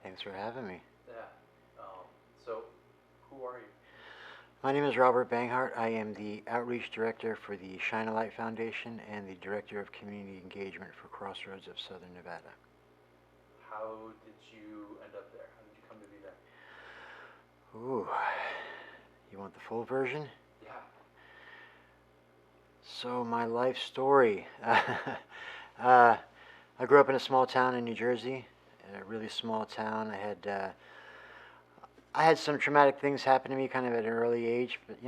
Thanks for having me. Yeah. So, who are you? My name is Robert Banghart. I am the Outreach Director for the Shine a Light Foundation and the Director of Community Engagement for Crossroads of Southern Nevada. How did you end up there? How did you come to be there? Ooh, you want the full version? Yeah. So, my life story. uh, I grew up in a small town in New Jersey, a really small town. I had some traumatic things happen to me kind of at an early age, but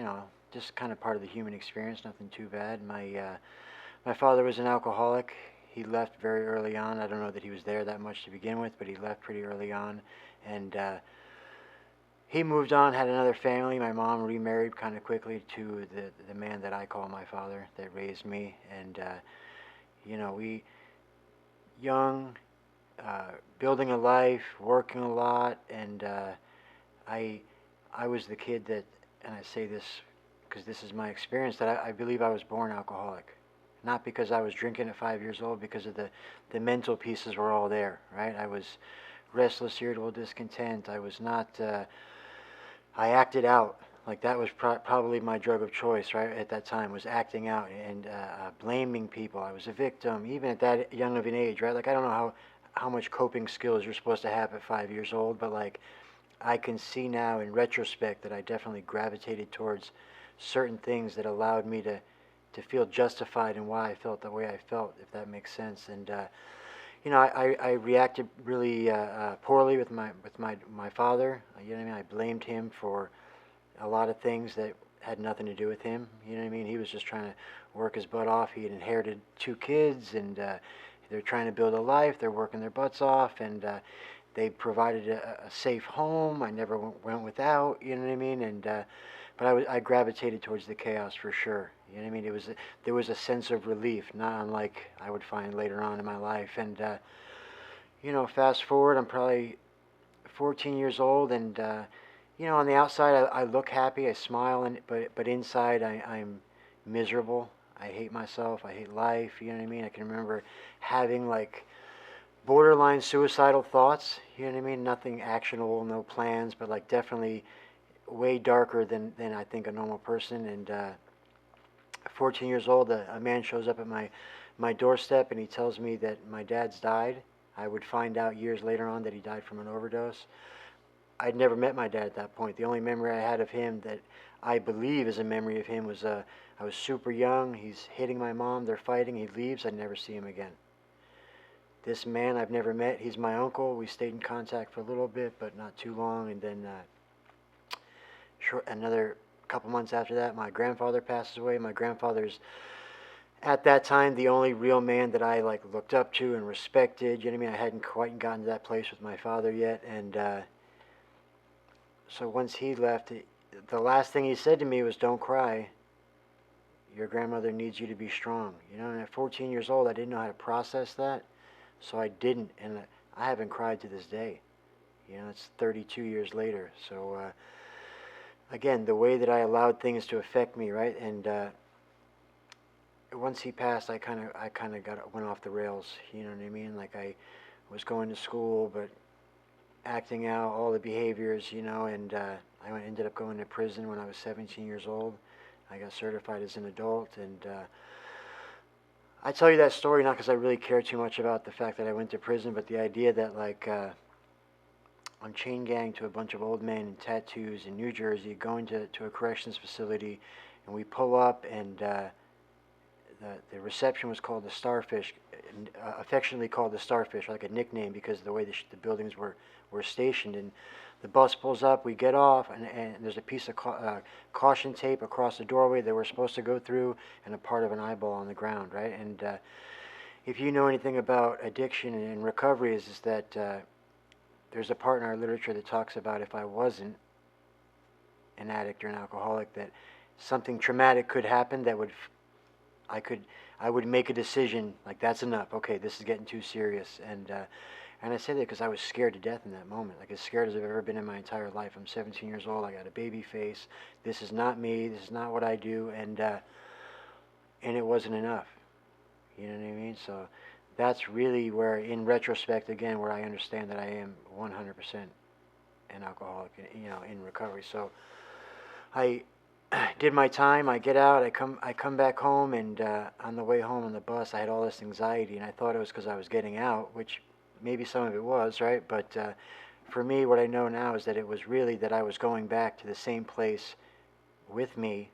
just kind of part of the human experience, nothing too bad. My father was an alcoholic. He left very early on. I don't know that he was there that much to begin with, but he left pretty early on, and he moved on, had another family. My mom remarried kind of quickly to the man that I call my father that raised me, and we young, building a life, working a lot, and I I was the kid that, and I say this because this is my experience, that I believe I was born alcoholic. Not because I was drinking at 5 years old, because of the mental pieces were all there, right? I was restless, irritable, discontent. I was not, I acted out. Like that was probably my drug of choice, right? At that time, was acting out and blaming people. I was a victim, even at that young of an age, right? Like I don't know how much coping skills you're supposed to have at 5 years old, but like I can see now in retrospect that I definitely gravitated towards certain things that allowed me to feel justified in why I felt the way I felt, if that makes sense. And I reacted really poorly with my father. You know what I mean? I blamed him for a lot of things that had nothing to do with him. You know what I mean? He was just trying to work his butt off. He had inherited two kids, and they're trying to build a life. They're working their butts off, and they provided a safe home. I never went without. You know what I mean? And but I gravitated towards the chaos for sure. You know what I mean? There was a sense of relief, not unlike I would find later on in my life. And fast forward, I'm probably 14 years old, and on the outside I look happy, I smile, and but inside I'm miserable. I hate myself. I hate life. You know what I mean? I can remember having like borderline suicidal thoughts. You know what I mean? Nothing actionable, no plans, but like definitely way darker than I think a normal person. And 14 years old, a man shows up at my doorstep and he tells me that my dad's died. I would find out years later on that he died from an overdose. I'd never met my dad at that point. The only memory I had of him that I believe is a memory of him was I was super young. He's hitting my mom. They're fighting. He leaves. I never see him again. This man I've never met. He's my uncle. We stayed in contact for a little bit, but not too long. And then another couple months after that, my grandfather passes away. My grandfather's at that time the only real man that I like looked up to and respected. You know what I mean? I hadn't quite gotten to that place with my father yet, and so once he left, the last thing he said to me was, "Don't cry. Your grandmother needs you to be strong." And at 14 years old, I didn't know how to process that, so I didn't, and I haven't cried to this day. It's 32 years later. So again, the way that I allowed things to affect me, right? And once he passed, I kind of went off the rails. You know what I mean? Like I was going to school, but acting out all the behaviors, and I ended up going to prison when I was 17 years old. I got certified as an adult, and I tell you that story not because I really care too much about the fact that I went to prison, but the idea that like I'm chain gang to a bunch of old men in tattoos in New Jersey, going to a corrections facility, and we pull up, and the reception was called the Starfish, affectionately called the Starfish, like a nickname because of the way the buildings were stationed. And the bus pulls up, we get off, and there's a piece of caution tape across the doorway that we're supposed to go through, and a part of an eyeball on the ground, right? And if you know anything about addiction and recovery, is that there's a part in our literature that talks about if I wasn't an addict or an alcoholic, that something traumatic could happen that I could I would make a decision like that's enough. Okay, this is getting too serious, and I say that because I was scared to death in that moment, like as scared as I've ever been in my entire life. I'm 17 years old. I got a baby face. This is not me. This is not what I do, and it wasn't enough. You know what I mean? So that's really where, in retrospect, again, where I understand that I am 100% an alcoholic, in recovery. So I did my time. I get out. I come back home, and on the way home on the bus, I had all this anxiety, and I thought it was because I was getting out, which maybe some of it was, right? But for me, what I know now is that it was really that I was going back to the same place with me,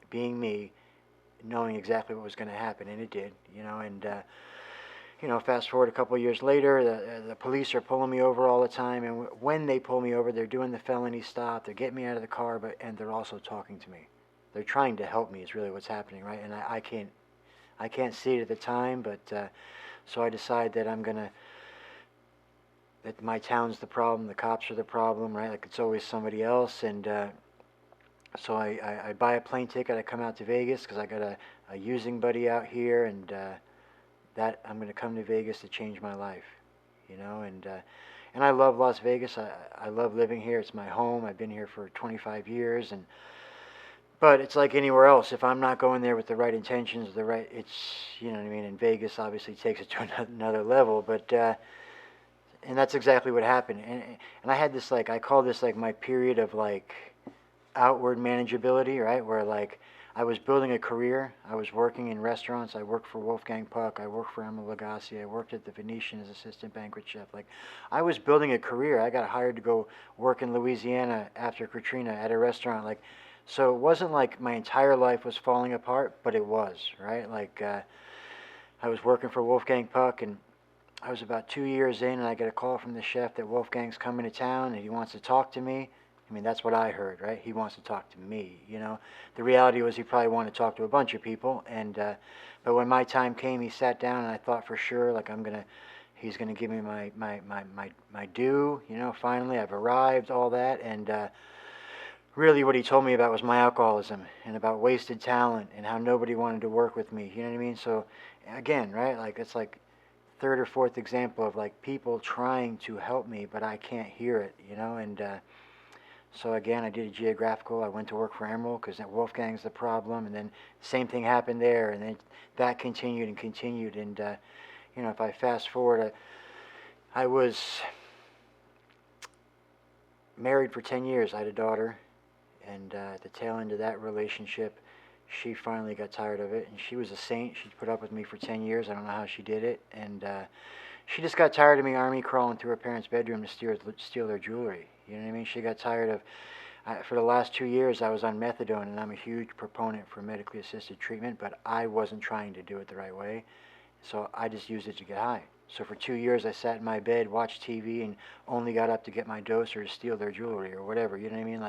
being me, knowing exactly what was going to happen, and it did, and fast forward a couple of years later, the police are pulling me over all the time, and when they pull me over, they're doing the felony stop, they're getting me out of the car, and they're also talking to me. They're trying to help me is really what's happening, right? And I can't see it at the time, but so I decide that my town's the problem, the cops are the problem, right? Like it's always somebody else, and so I buy a plane ticket. I come out to Vegas because I got a using buddy out here, and that I'm going to come to Vegas to change my life, and I love Las Vegas. I love living here. It's my home. I've been here for 25 years, but it's like anywhere else. If I'm not going there with the right intentions, it's you know what I mean. And Vegas obviously takes it to another level, but and that's exactly what happened. And I had this I call this my period of outward manageability, right? Where I was building a career. I was working in restaurants. I worked for Wolfgang Puck. I worked for Emma Lagasse. I worked at the Venetian as assistant banquet chef. I was building a career. I got hired to go work in Louisiana after Katrina at a restaurant. So it wasn't like my entire life was falling apart, but it was, right? I was working for Wolfgang Puck, and I was about 2 years in, and I get a call from the chef that Wolfgang's coming to town and he wants to talk to me. I mean, that's what I heard, right? He wants to talk to me. The reality was he probably wanted to talk to a bunch of people, but when my time came, he sat down, and I thought for sure, he's gonna give me my due. Finally, I've arrived, all that, and really, what he told me about was my alcoholism and about wasted talent and how nobody wanted to work with me. You know what I mean? So, again, right? It's third or fourth example of people trying to help me, but I can't hear it. And so again, I did a geographical. I went to work for Emerald because Wolfgang's the problem, and then same thing happened there, and then that continued and continued. And if I fast forward, I was married for 10 years. I had a daughter, and at the tail end of that relationship, she finally got tired of it, and she was a saint. She put up with me for 10 years. I don't know how she did it, and she just got tired of me army crawling through her parents' bedroom to steal their jewelry. You know what I mean? She got tired of, for the last 2 years, I was on methadone, and I'm a huge proponent for medically assisted treatment, but I wasn't trying to do it the right way, so I just used it to get high. So for 2 years, I sat in my bed, watched TV, and only got up to get my dose or to steal their jewelry or whatever. You know what I mean?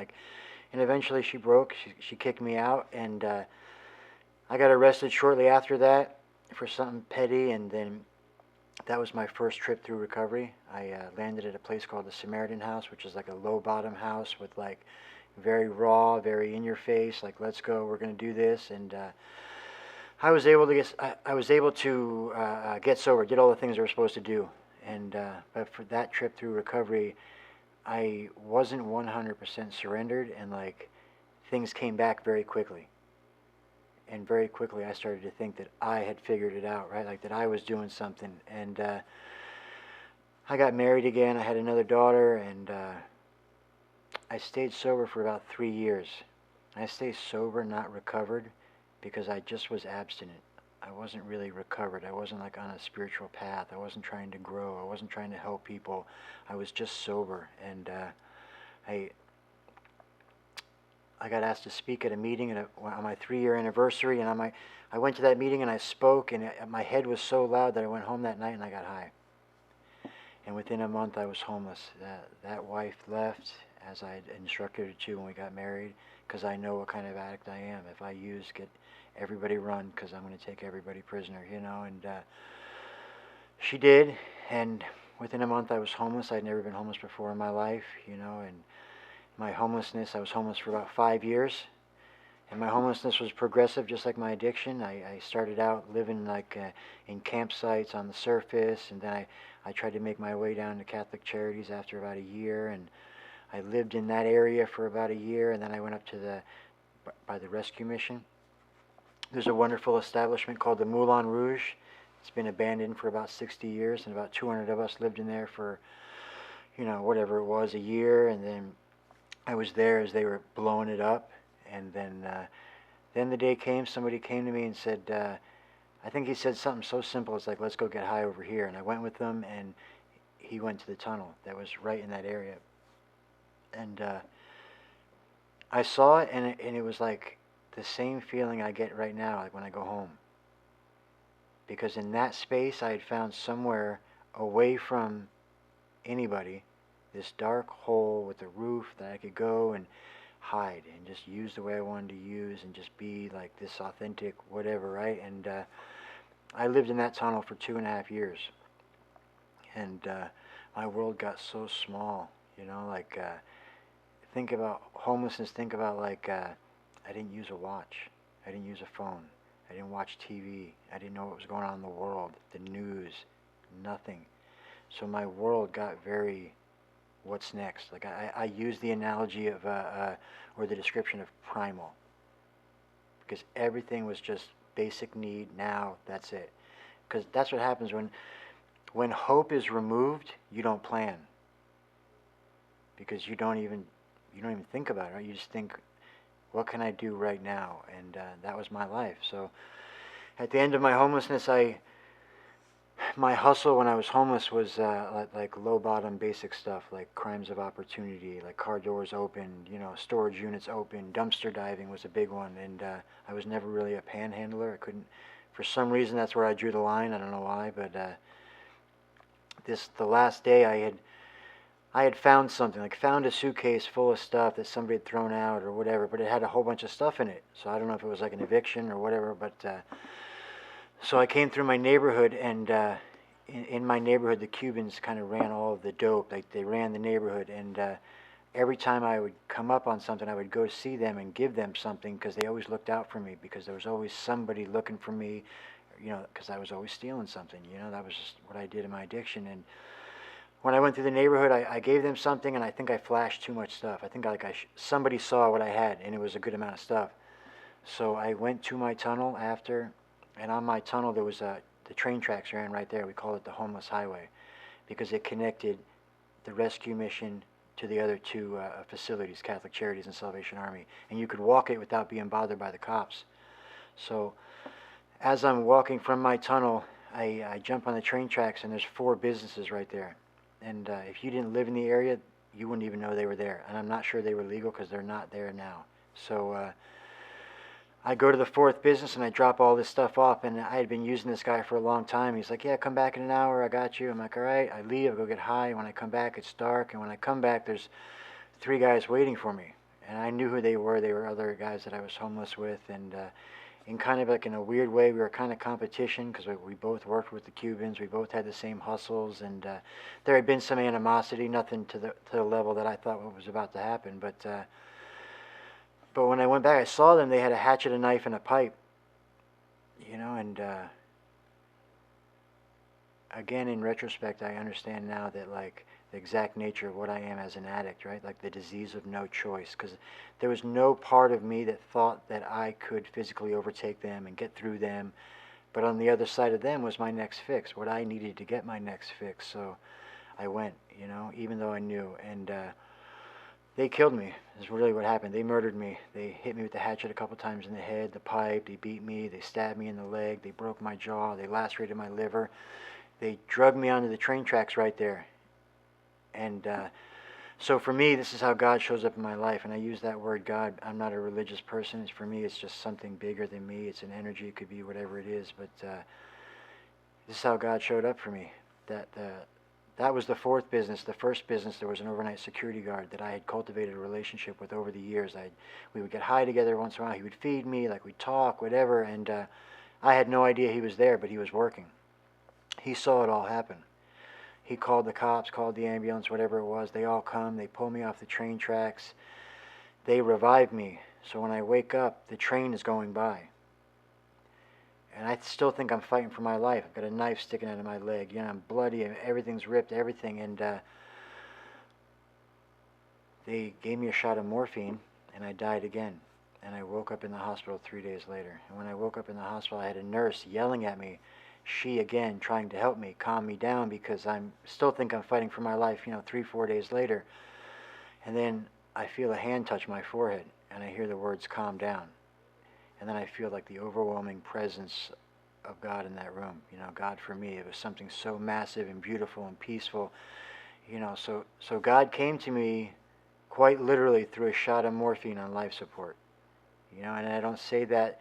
And eventually she broke. She kicked me out, and I got arrested shortly after that for something petty, and then that was my first trip through recovery. I landed at a place called the Samaritan House, which is like a low bottom house with very raw, very in your face, let's go, we're gonna do this, and I was able to get sober, did all the things I was supposed to do, and but for that trip through recovery, I wasn't 100% surrendered, and things came back very quickly. And very quickly I started to think that I had figured it out, right? That I was doing something. And I got married again. I had another daughter, and I stayed sober for about 3 years. I stayed sober, not recovered, because I just was abstinent. I wasn't really recovered. I wasn't on a spiritual path. I wasn't trying to grow. I wasn't trying to help people. I was just sober, and I got asked to speak at a meeting on my 3-year anniversary, and I went to that meeting and I spoke, and my head was so loud that I went home that night and I got high. And within a month I was homeless. That wife left as I had instructed her to when we got married, because I know what kind of addict I am. If I get everybody run, because I'm going to take everybody prisoner, and she did, and within a month I was homeless. I'd never been homeless before in my life, and my homelessness, I was homeless for about 5 years, and my homelessness was progressive, just like my addiction. I started out living in campsites on the surface, and then I tried to make my way down to Catholic Charities after about a year, and I lived in that area for about a year, and then I went up to by the rescue mission. There's a wonderful establishment called the Moulin Rouge. It's been abandoned for about 60 years, and about 200 of us lived in there for, whatever it was, a year, and then I was there as they were blowing it up, and then the day came, somebody came to me and said, I think he said something so simple, it's like, let's go get high over here, and I went with them, and he went to the tunnel that was right in that area, and I saw it, and it was like the same feeling I get right now, like when I go home. Because in that space, I had found somewhere away from anybody, this dark hole with a roof that I could go and hide and just use the way I wanted to use and just be like this authentic whatever, right? And I lived in that tunnel for 2.5 years, and my world got so small, like think about homelessness. Think about like I didn't use a watch, I didn't use a phone, I didn't watch TV, I didn't know what was going on in the world, the news, nothing. So my world got very, what's next? Like I use the analogy of or the description of primal, because everything was just basic need. Now that's it. Because that's what happens when hope is removed. You don't plan, because you don't even think about it. Right? You just think, what can I do right now? And that was my life. So at the end of my homelessness, my hustle when I was homeless was like low bottom basic stuff, like crimes of opportunity, like car doors open, storage units open, dumpster diving was a big one, and I was never really a panhandler. I couldn't, for some reason that's where I drew the line. I don't know why, but the last day I had found something, like found a suitcase full of stuff that somebody had thrown out or whatever, but it had a whole bunch of stuff in it. So I don't know if it was like an eviction or whatever, but so I came through my neighborhood, and in my neighborhood, the Cubans kind of ran all of the dope. Like they ran the neighborhood, and every time I would come up on something, I would go see them and give them something, because they always looked out for me, because there was always somebody looking for me, because I was always stealing something. That was just what I did in my addiction. And when I went through the neighborhood, I gave them something, and I think I flashed too much stuff. I think somebody saw what I had, and it was a good amount of stuff. So I went to my tunnel after, and on my tunnel there was the train tracks ran right there. We called it the homeless highway, because it connected the rescue mission to the other two facilities, Catholic Charities and Salvation Army, and you could walk it without being bothered by the cops. So as I'm walking from my tunnel, I jump on the train tracks, and there's 4 businesses right there. And if you didn't live in the area, you wouldn't even know they were there. And I'm not sure they were legal, because they're not there now. So I go to the 4th business, and I drop all this stuff off, and I had been using this guy for a long time. He's like, yeah, come back in an hour, I got you. I'm like, all right. I leave, I go get high, and when I come back, it's dark, and when I come back, there's 3 guys waiting for me. And I knew who they were. They were other guys that I was homeless with, and in kind of like in a weird way, we were kind of competition, because we both worked with the Cubans. We both had the same hustles, and there had been some animosity, nothing to the level that I thought what was about to happen. But when I went back, I saw them. They had a hatchet, a knife, and a pipe, and again, in retrospect, I understand now that, like, the exact nature of what I am as an addict, right? Like the disease of no choice, because there was no part of me that thought that I could physically overtake them and get through them. But on the other side of them was my next fix, what I needed to get my next fix. So I went, even though I knew. And they killed me, is really what happened. They murdered me. They hit me with the hatchet a couple times in the head, the pipe. They beat me. They stabbed me in the leg. They broke my jaw. They lacerated my liver. They drugged me onto the train tracks right there. And so for me, this is how God shows up in my life. And I use that word God. I'm not a religious person. For me, it's just something bigger than me. It's an energy. It could be whatever it is. But this is how God showed up for me. That was the 4th business. The 1st business, there was an overnight security guard that I had cultivated a relationship with over the years. We would get high together once in a while. He would feed me, like we'd talk, whatever. And I had no idea he was there, but he was working. He saw it all happen. He called the cops, called the ambulance, whatever it was. They all come. They pull me off the train tracks. They revive me. So when I wake up, the train is going by. And I still think I'm fighting for my life. I've got a knife sticking out of my leg. I'm bloody. Everything's ripped, everything. And they gave me a shot of morphine, and I died again. And I woke up in the hospital 3 days later. And when I woke up in the hospital, I had a nurse yelling at me, she again trying to help me, calm me down, because I'm still think I'm fighting for my life, 3, 4 days later. And then I feel a hand touch my forehead, and I hear the words, calm down. And then I feel like the overwhelming presence of God in that room. God for me, it was something so massive and beautiful and peaceful. So God came to me quite literally through a shot of morphine on life support. And I don't say that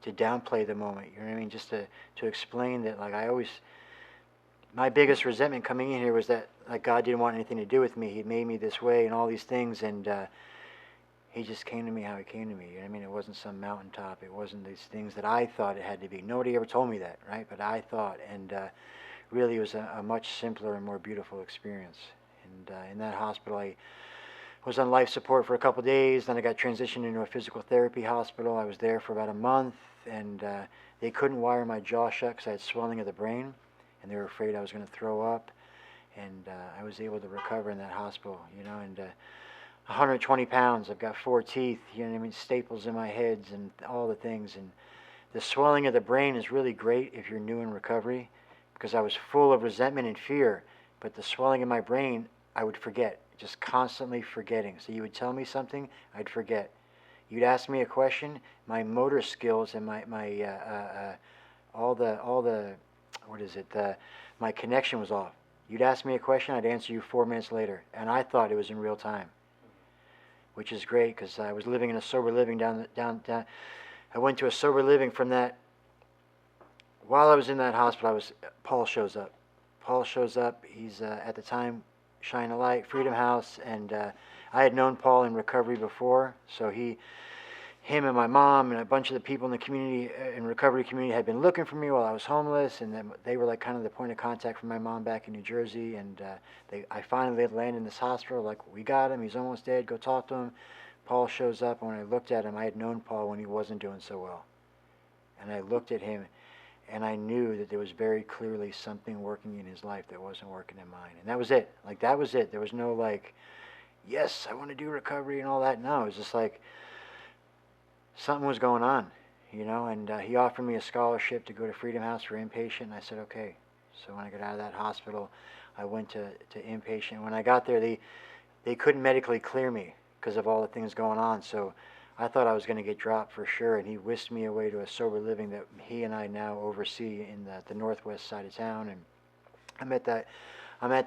to downplay the moment, you know what I mean? Just to explain that, like, my biggest resentment coming in here was that, like, God didn't want anything to do with me. He made me this way and all these things, and he just came to me how he came to me. You know what I mean? It wasn't some mountaintop. It wasn't these things that I thought it had to be. Nobody ever told me that, right? But I thought, and really it was a much simpler and more beautiful experience. And in that hospital, I was on life support for a couple of days. Then I got transitioned into a physical therapy hospital. I was there for about a month, and they couldn't wire my jaw shut because I had swelling of the brain, and they were afraid I was going to throw up. And I was able to recover in that hospital, and 120 pounds. I've got 4 teeth, you know what I mean, staples in my heads and all the things. And the swelling of the brain is really great if you're new in recovery, because I was full of resentment and fear. But the swelling in my brain, I would forget, just constantly forgetting. So you would tell me something, I'd forget. You'd ask me a question, my motor skills and my all the what is it? My connection was off. You'd ask me a question, I'd answer you 4 minutes later, and I thought it was in real time, which is great because I was living in a sober living down. I went to a sober living from that. While I was in that hospital, Paul shows up. Paul shows up. He's at the time Shine a Light, Freedom House, and I had known Paul in recovery before, so him and my mom and a bunch of the people in the community, in recovery community, had been looking for me while I was homeless, and then they were like kind of the point of contact for my mom back in New Jersey. And I finally had landed in this hospital. Like, we got him. He's almost dead. Go talk to him. Paul shows up, and when I looked at him, I had known Paul when he wasn't doing so well, and I looked at him, and I knew that there was very clearly something working in his life that wasn't working in mine, and that was it. Like, that was it. There was no like, yes, I want to do recovery and all that. No, it was just like, something was going on, and he offered me a scholarship to go to Freedom House for inpatient, and I said, okay. So when I got out of that hospital, I went to inpatient. When I got there, they couldn't medically clear me because of all the things going on, so I thought I was going to get dropped for sure, and he whisked me away to a sober living that he and I now oversee in the northwest side of town. And I'm at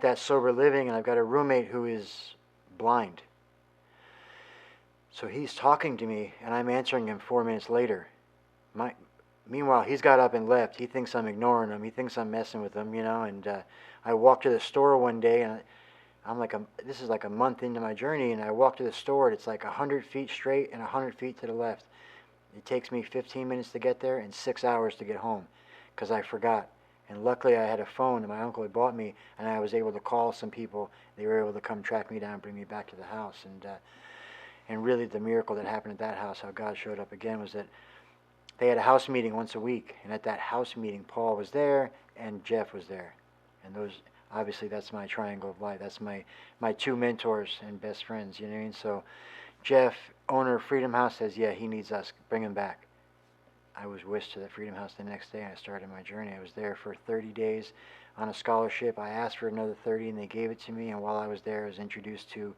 that sober living, and I've got a roommate who is blind. So he's talking to me, and I'm answering him 4 minutes later. Meanwhile, he's got up and left. He thinks I'm ignoring him. He thinks I'm messing with him, and I walked to the store one day, and I'm like, this is like a month into my journey, and I walk to the store, and it's like 100 feet straight and 100 feet to the left. It takes me 15 minutes to get there and 6 hours to get home because I forgot. And luckily I had a phone that my uncle had bought me, and I was able to call some people. They were able to come track me down and bring me back to the house. And really the miracle that happened at that house, how God showed up again, was that they had a house meeting once a week. And at that house meeting, Paul was there and Jeff was there. And those, obviously, that's my triangle of life. That's my 2 mentors and best friends, you know what I mean? So Jeff, owner of Freedom House, says, yeah, he needs us. Bring him back. I was whisked to the Freedom House the next day, and I started my journey. I was there for 30 days on a scholarship. I asked for another 30, and they gave it to me. And while I was there, I was introduced to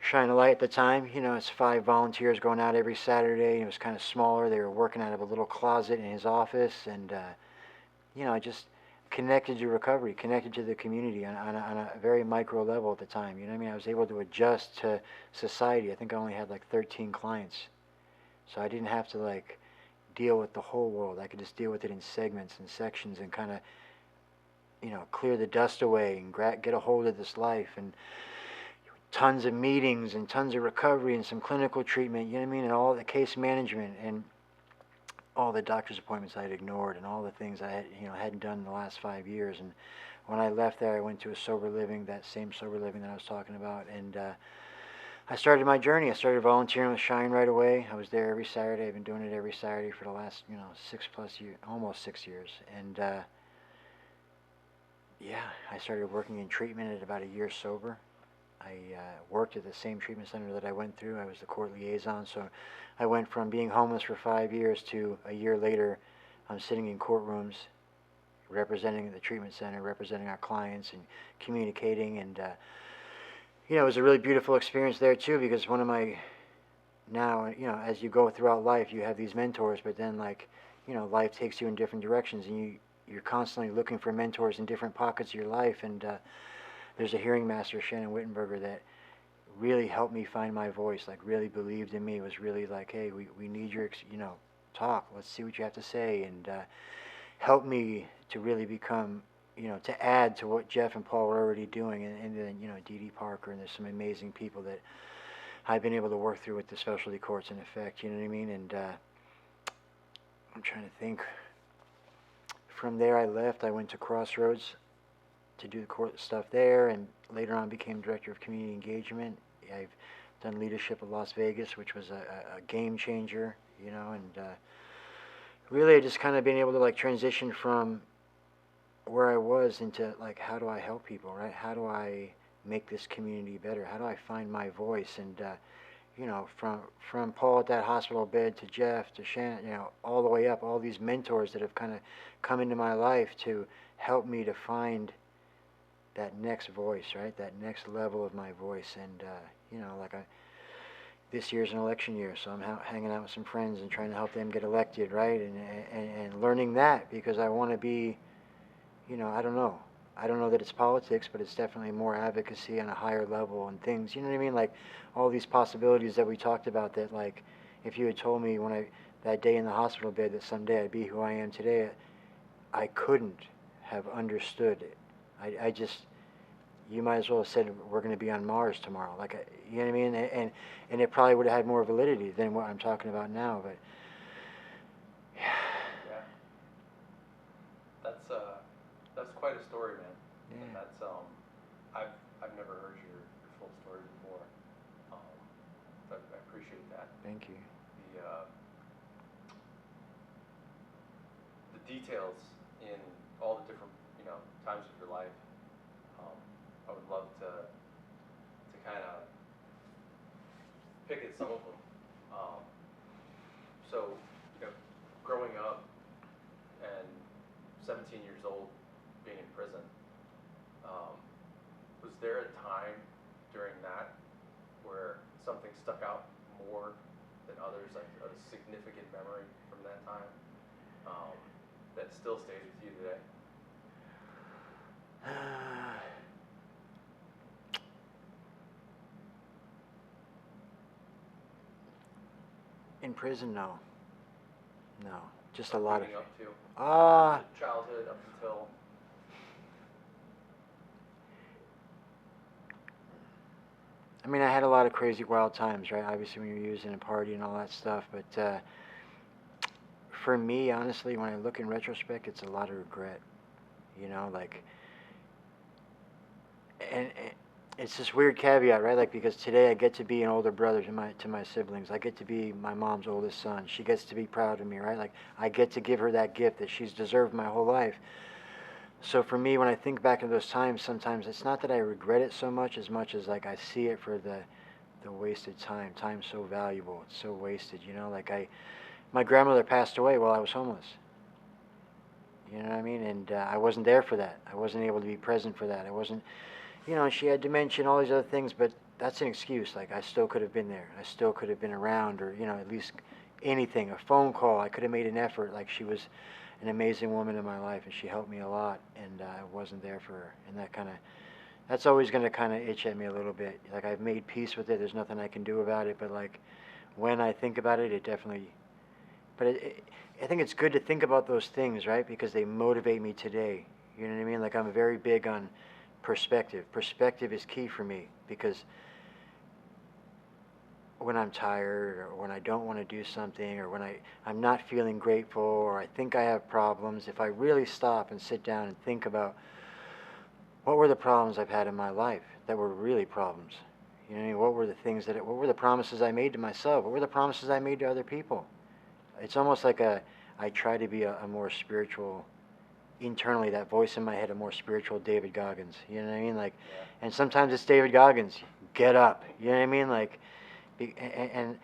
Shine a Light at the time. It's 5 volunteers going out every Saturday. It was kind of smaller. They were working out of a little closet in his office, and I just connected to recovery, connected to the community on a very micro level at the time. You know what I mean? I was able to adjust to society. I think I only had like 13 clients, so I didn't have to like deal with the whole world. I could just deal with it in segments and sections and kind of clear the dust away and get a hold of this life. And tons of meetings and tons of recovery and some clinical treatment, you know what I mean, and all the case management and all the doctor's appointments I had ignored and all the things I hadn't done in the last 5 years. And when I left there, I went to a sober living, that same sober living that I was talking about, and I started my journey. I started volunteering with Shine right away. I was there every Saturday. I've been doing it every Saturday for the last 6+ years, almost 6 years. And I started working in treatment at about a year sober. I worked at the same treatment center that I went through. I was the court liaison, so I went from being homeless for 5 years to a year later, I'm sitting in courtrooms representing the treatment center, representing our clients, and communicating. And it was a really beautiful experience there too, because one of my now, as you go throughout life, you have these mentors, but then like, life takes you in different directions, and you're constantly looking for mentors in different pockets of your life. And there's a hearing master, Shannon Wittenberger, that really helped me find my voice, like really believed in me, was really like, hey, we need your, talk, let's see what you have to say, and helped me to really become, to add to what Jeff and Paul were already doing, and then, Dee Dee Parker, and there's some amazing people that I've been able to work through with the specialty courts in effect, you know what I mean? And I'm trying to think. From there I left, I went to Crossroads to do the court stuff there, and later on became director of community engagement. I've done leadership at Las Vegas, which was a game changer, and really I just kind of been able to like transition from where I was into like, how do I help people, right? How do I make this community better? How do I find my voice? And from Paul at that hospital bed to Jeff to Shannon, all the way up, all these mentors that have kind of come into my life to help me to find that next voice, right? That next level of my voice. And this year's an election year, so I'm hanging out with some friends and trying to help them get elected, right? And learning that, because I want to be, I don't know. I don't know that it's politics, but it's definitely more advocacy on a higher level and things. You know what I mean? Like all these possibilities that we talked about. That like, if you had told me that day in the hospital bed that someday I'd be who I am today, I couldn't have understood it. I just, you might as well have said we're going to be on Mars tomorrow. Like, you know what I mean? And it probably would have had more validity than what I'm talking about now. But Yeah. That's quite a story, man. yeah. And that's I've never heard your full story before. But I appreciate that. Thank you. The details in all the different times of your life. I would love to kind of pick at some of them. So growing up and 17 years old, being in prison, was there a time during that where something stuck out more than others, like a significant memory from that time, that still stays with you today? In prison, no. Just a lot of. Leading up to childhood up until. I mean, I had a lot of crazy, wild times, right? Obviously, when you're using a party and all that stuff. But for me, honestly, when I look in retrospect, it's a lot of regret. Like, and it's this weird caveat, right? Like, because today I get to be an older brother to my siblings. I get to be my mom's oldest son. She gets to be proud of me, right? Like, I get to give her that gift that she's deserved my whole life. So for me, when I think back in those times, sometimes it's not that I regret it so much as like I see it for the wasted time. Time's so valuable. It's so wasted, Like my grandmother passed away while I was homeless. You know what I mean? And I wasn't there for that. I wasn't able to be present for that. I wasn't, she had dementia and all these other things, but that's an excuse. Like, I still could have been there. I still could have been around, or, at least anything, a phone call. I could have made an effort. Like, she was an amazing woman in my life, and she helped me a lot, and I wasn't there for her. And that's always going to kind of itch at me a little bit. Like, I've made peace with it. There's nothing I can do about it, but, like, when I think about it, it definitely, but I think it's good to think about those things, right? Because they motivate me today. You know what I mean? Like, I'm very big on perspective. Perspective is key for me, because when I'm tired, or when I don't want to do something, or when I'm not feeling grateful, or I think I have problems, if I really stop and sit down and think about what were the problems I've had in my life that were really problems, what were the things what were the promises I made to myself? What were the promises I made to other people? It's almost like I try to be a more spiritual, internally, that voice in my head, a more spiritual David Goggins. You know what I mean? Like, Yeah. and sometimes it's David Goggins. Get up. You know what I mean? Like, and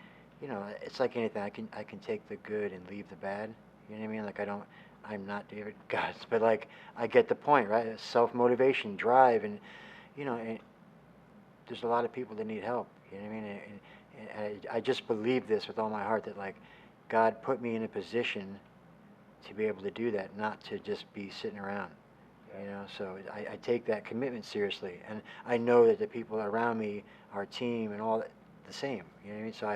it's like anything. I can take the good and leave the bad. You know what I mean? Like, I don't. I'm not David Gods, but like I get the point, right? Self motivation, drive, and and there's a lot of people that need help. You know what I mean? And I just believe this with all my heart that like God put me in a position to be able to do that, not to just be sitting around. So I take that commitment seriously, and I know that the people around me, our team, and all that, the same. You know what I mean? So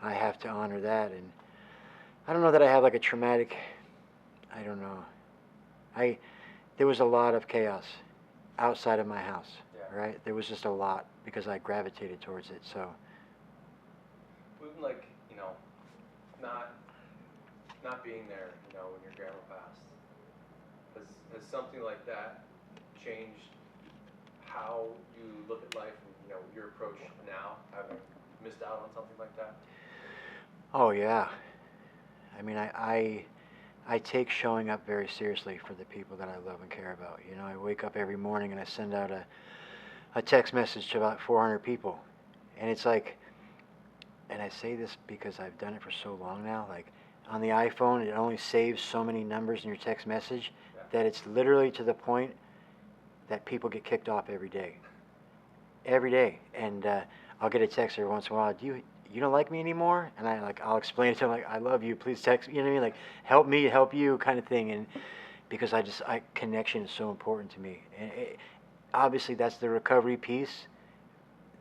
I have to honor that, and I don't know that I have like a traumatic. I don't know. I There was a lot of chaos outside of my house, Yeah. right? There was just a lot because I gravitated towards it. So Even like, not not being there, when your grandma passed, has something like that changed how you look at life and your approach now, having missed out on something like that? oh yeah, I mean I take showing up very seriously for the people that I love and care about. I wake up every morning and I send out a text message to about 400 people. And it's like, and I say this because I've done it for so long now, like on the iPhone, it only saves so many numbers in your text message Yeah. that it's literally to the point that people get kicked off every day. Every day. And I'll get a text every once in a while, you don't like me anymore? And I'll explain it to them like, I love you, please text me, you know what I mean? Like, help me, help you kind of thing. And because connection is so important to me. And obviously that's the recovery piece.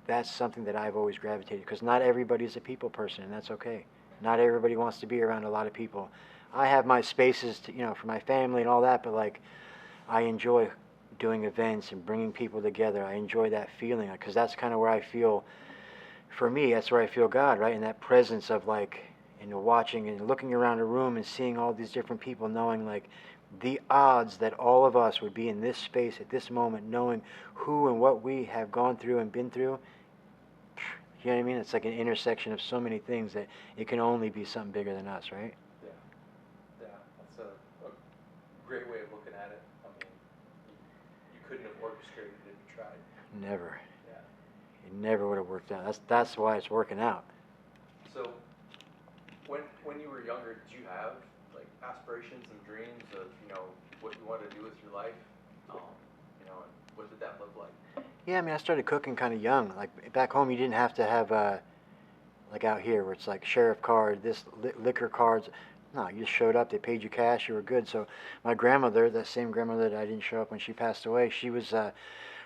That's something that I've always gravitated, because not everybody's a people person, and that's okay. Not everybody wants to be around a lot of people. I have my spaces for my family and all that, but like I enjoy doing events and bringing people together. I enjoy that feeling because that's kind of where I feel. For me, that's where I feel God, right? In that presence of like, watching and looking around a room and seeing all these different people, knowing like the odds that all of us would be in this space at this moment, knowing who and what we have gone through and been through. You know what I mean? It's like an intersection of so many things that it can only be something bigger than us, right? Yeah, yeah, that's a great way of looking at it. I mean, you couldn't have orchestrated it if you tried. Never. Yeah. It never would have worked out. That's why it's working out. So, when you were younger, did you have like aspirations and dreams of what you wanted to do with your life? And what did that look like? Yeah, I mean, I started cooking kind of young. Like back home, you didn't have to have like out here where it's like sheriff card, this liquor cards. No, you just showed up. They paid you cash. You were good. So my grandmother, that same grandmother that I didn't show up when she passed away, she was a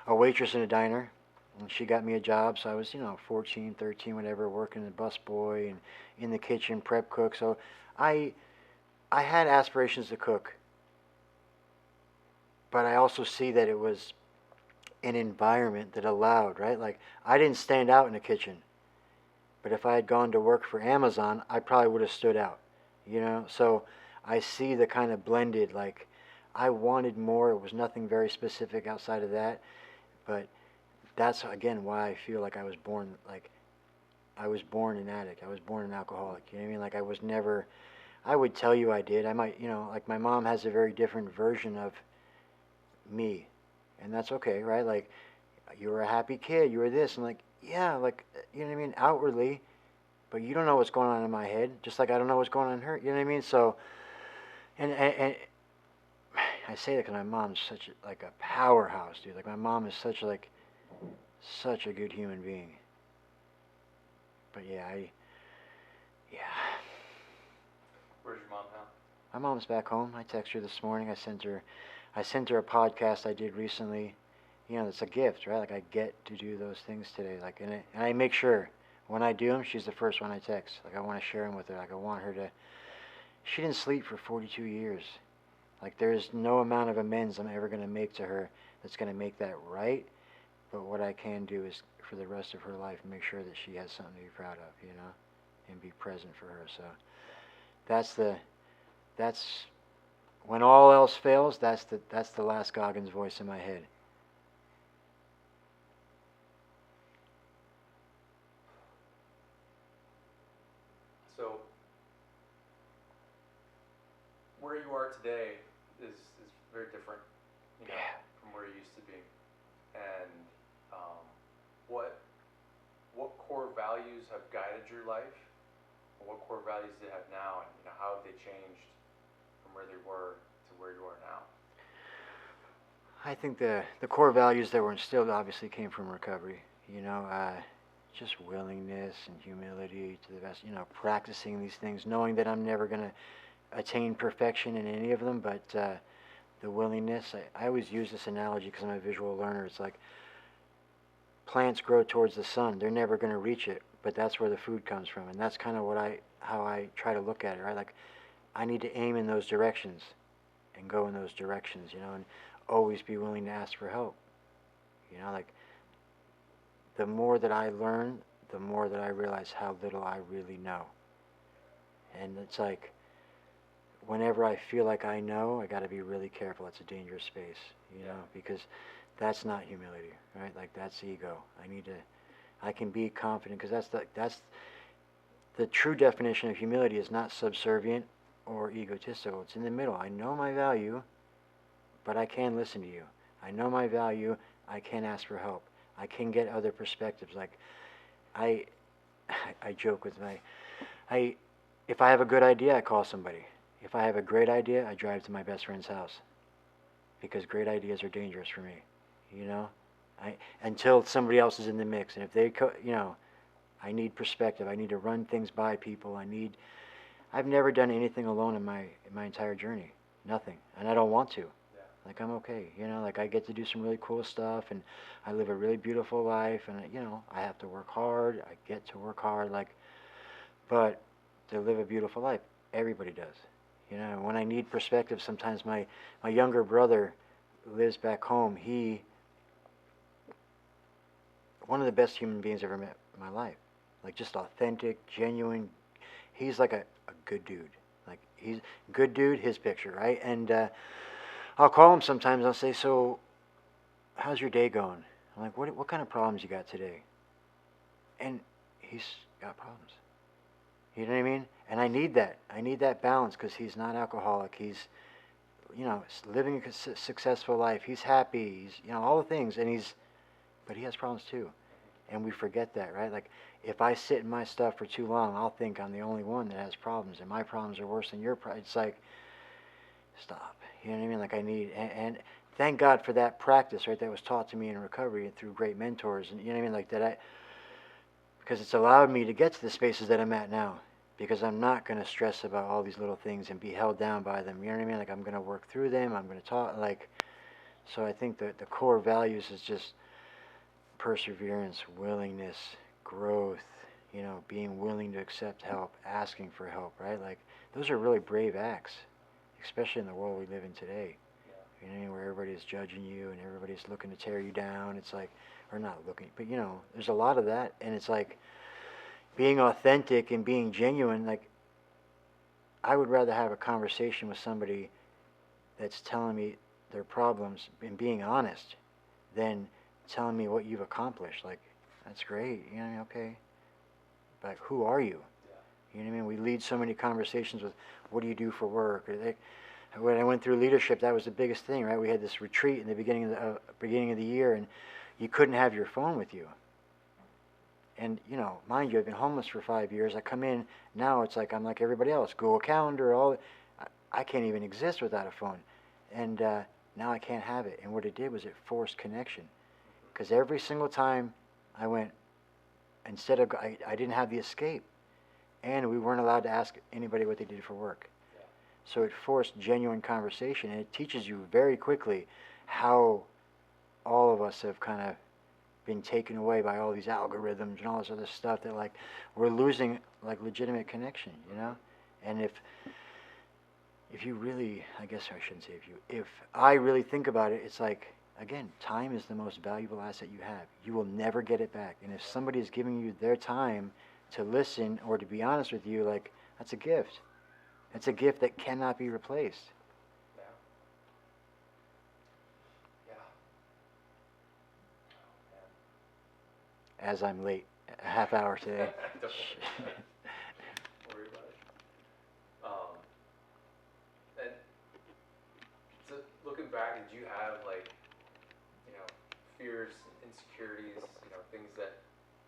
waitress in a diner, and she got me a job. So I was 14, 13, whatever, working as a busboy and in the kitchen, prep cook. So I I had aspirations to cook, but I also see that it was an environment that allowed, right? Like I didn't stand out in the kitchen. But if I had gone to work for Amazon, I probably would have stood out. So I see the kind of blended, like, I wanted more. It was nothing very specific outside of that. But that's, again, why I feel like I was born an addict. I was born an alcoholic. You know what I mean? Like, I was never, I would tell you I did. I might, like, my mom has a very different version of me. And that's okay, right? Like, you were a happy kid. You were this. And, like, yeah, like, you know what I mean? Outwardly, but you don't know what's going on in my head, just like I don't know what's going on in her. You know what I mean? So, and I say that because my mom's such like a powerhouse, dude. Like my mom is such a good human being. But yeah, yeah. Where's your mom now? My mom's back home. I texted her this morning. I sent her a podcast I did recently. It's a gift, right? Like I get to do those things today. Like, and I make sure when I do them, she's the first one I text. Like I want to share them with her. Like I want her to. She didn't sleep for 42 years. Like there's no amount of amends I'm ever going to make to her that's going to make that right. But what I can do is for the rest of her life make sure that she has something to be proud of, and be present for her. So that's the that's when all else fails. That's the last Goggins voice in my head. So, where you are today is very different, Yeah. from where you used to be. And um, what what core values have guided your life? And what core values do you have now? And how have they changed from from where they were to where you are now? I think the core values that were instilled obviously came from recovery. You know, just willingness and humility to the best. You know, practicing these things, knowing that I'm never going to attain perfection in any of them, but the willingness. I always use this analogy because I'm a visual learner. It's like plants grow towards the sun. They're never going to reach it, but that's where the food comes from, and that's kind of how I try to look at it. Right, like I need to aim in those directions and go in those directions. You know, and always be willing to ask for help. You know, like the more that I learn, the more that I realize how little I really know. And it's like whenever I feel like I know, I got to be really careful. It's a dangerous space, you know, because that's not humility, right? Like that's ego. I can be confident because that's the true definition of humility is not subservient or egotistical. It's in the middle. I know my value, but I can listen to you. I know my value. I can ask for help. I can get other perspectives. Like I, I joke with I, if I have a good idea, I call somebody. If I have a great idea, I drive to my best friend's house because great ideas are dangerous for me. You know, until somebody else is in the mix, and if you know, I need perspective. I need to run things by people. I've never done anything alone in my entire journey. Nothing, and I don't want to. Like I'm okay, you know. Like I get to do some really cool stuff, and I live a really beautiful life, and you know, I have to work hard. I get to work hard, like, but to live a beautiful life, everybody does. You know, when I need perspective, sometimes my younger brother lives back home. One of the best human beings I've ever met in my life. Like just authentic, genuine. He's like a good dude. Like he's good dude. His picture, right? And I'll call him sometimes. I'll say, "So, how's your day going?" I'm like, "What kind of problems you got today?" And he's got problems. You know what I mean? And I need that. I need that balance because he's not alcoholic. He's, you know, living a successful life. He's happy. He's, you know, all the things. But he has problems too. And we forget that, right? Like, if I sit in my stuff for too long, I'll think I'm the only one that has problems, and my problems are worse than your problems. It's like, stop. You know what I mean? Like, and thank God for that practice, right? That was taught to me in recovery and through great mentors, and you know what I mean? Like because it's allowed me to get to the spaces that I'm at now. Because I'm not going to stress about all these little things and be held down by them. You know what I mean? Like, I'm going to work through them. I'm going to talk, like, so I think that the core values is just perseverance, willingness, growth, you know, being willing to accept help, asking for help, right? Like, those are really brave acts, especially in the world we live in today. You know, where everybody's judging you and everybody's looking to tear you down. It's like, or not looking, but you know, there's a lot of that, and it's like being authentic and being genuine. Like, I would rather have a conversation with somebody that's telling me their problems and being honest than telling me what you've accomplished. Like, that's great. You know what I mean? Okay. But who are you? You know what I mean? We lead so many conversations with, what do you do for work? When I went through leadership, that was the biggest thing, right? We had this retreat in the beginning of the year, and you couldn't have your phone with you. And you know, mind you, I've been homeless for 5 years. I come in now, it's like I'm like everybody else. Google Calendar, all. I can't even exist without a phone, and now I can't have it. And what it did was it forced connection, because every single time I went, instead of I didn't have the escape, and we weren't allowed to ask anybody what they did for work. So it forced genuine conversation, and it teaches you very quickly how all of us have kind of been taken away by all these algorithms and all this other stuff that like we're losing like legitimate connection, you know? And if you really, I guess I shouldn't say if I really think about it, it's like, again, time is the most valuable asset you have. You will never get it back. And if somebody is giving you their time to listen or to be honest with you, like, that's a gift. It's a gift that cannot be replaced. As I'm late, a half hour today. Don't worry about it. And so looking back, did you have like, you know, fears, insecurities, you know, things that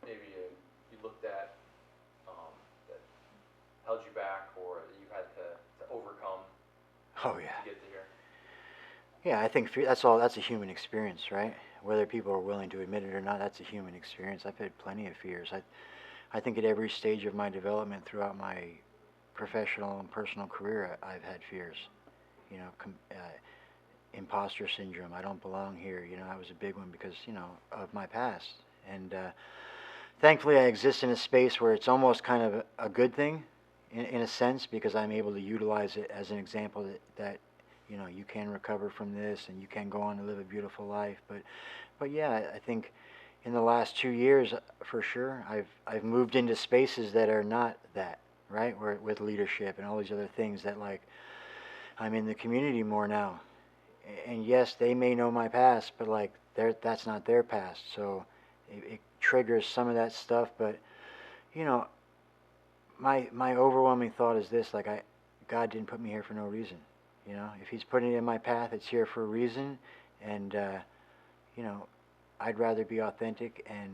maybe you looked at that held you back or that you had to overcome? Oh yeah. to get to here? Yeah, I think that's all. That's a human experience, right? Whether people are willing to admit it or not, that's a human experience. I've had plenty of fears. I think at every stage of my development throughout my professional and personal career, I've had fears. You know, imposter syndrome. I don't belong here. You know, that was a big one because of my past. And thankfully, I exist in a space where it's almost kind of a good thing, in a sense, because I'm able to utilize it as an example that you can recover from this and you can go on to live a beautiful life. But yeah, I think in the last 2 years, for sure, I've moved into spaces that are not that, right? Where with leadership and all these other things that, like, I'm in the community more now. And yes, they may know my past, but like that's not their past. So it triggers some of that stuff. But you know, my overwhelming thought is this: like, God didn't put me here for no reason. You know, if He's putting it in my path, it's here for a reason. And you know, I'd rather be authentic and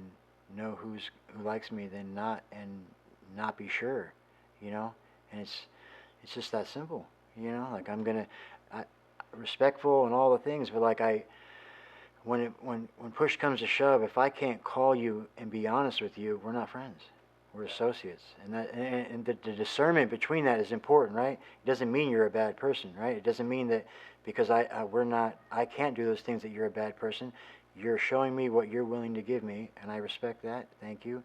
know who likes me than not, and not be sure. You know, and it's just that simple. You know, like I, respectful and all the things, but like when push comes to shove, if I can't call you and be honest with you, we're not friends. We're associates, and the discernment between that is important, right? It doesn't mean you're a bad person, right? It doesn't mean that because I can't do those things that you're a bad person. You're showing me what you're willing to give me, and I respect that. Thank you,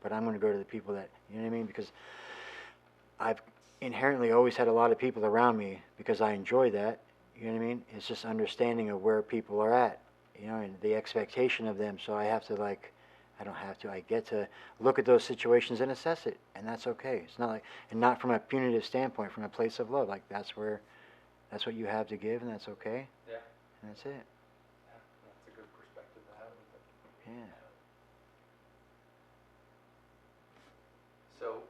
but I'm going to go to the people that you know what I mean because I've inherently always had a lot of people around me because I enjoy that. You know what I mean? It's just understanding of where people are at, and the expectation of them. So I have to I don't have to. I get to look at those situations and assess it, and that's okay. It's not like, and not from a punitive standpoint, from a place of love. Like that's what you have to give, and that's okay, Yeah. and that's it. Yeah. That's a good perspective to have with it. Yeah. So,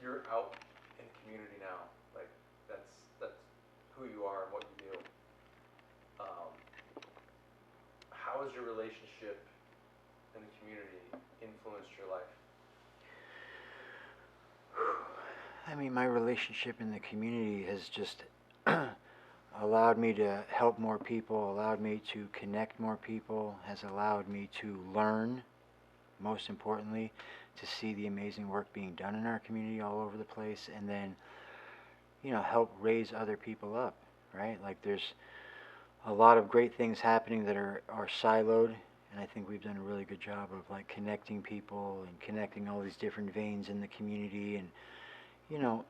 you're out in the community now. Like that's who you are and what you do. Um, how has your relationship in the community influenced your life? I mean, my relationship in the community has just allowed me to help more people, allowed me to connect more people, has allowed me to learn, most importantly, to see the amazing work being done in our community all over the place, and then, help raise other people up, right? Like, there's a lot of great things happening that are siloed, and I think we've done a really good job of, like, connecting people and connecting all these different veins in the community, and, you know,